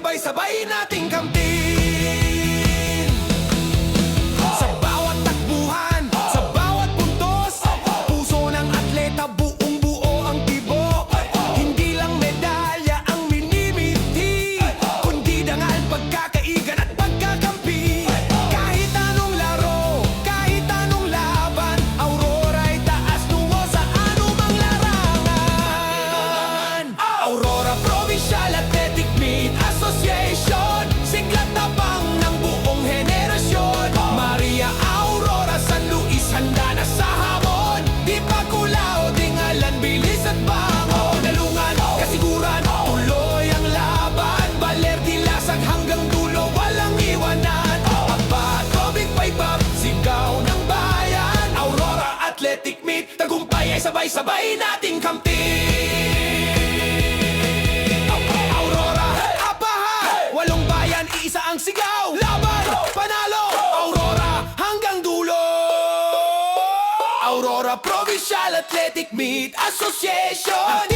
sabay-sabay nating kamtin. Sa bawat takbuhan, sa bawat puntos, puso ng atleta buong buo ang tibok. Hindi lang medalya ang minimiti, kundi dangal, pagkakaigan at pagkakampi. Kahit anong laro, kahit anong laban, Aurora'y taas tungo sa anumang larangan. Aurora Provincial Athletic Meet Association, siglat tapang ng buong henerasyon. Maria Aurora San Luis, handa na sa hamon. Di pa kulao, dingalan, bilis at bangon. Dalungan, kasiguran, tuloy ang laban. Baler, tilasag hanggang dulo, walang iwanan. Aba, tubig, paybab, sigaw ng bayan. Aurora Athletic Meet, tagumpay ay sabay-sabay nating kamtin. Aurora, apaha, walong bayan, iisa ang sigaw. Laban, panalo, Aurora, hanggang dulo. Aurora Provincial Athletic Meet Association.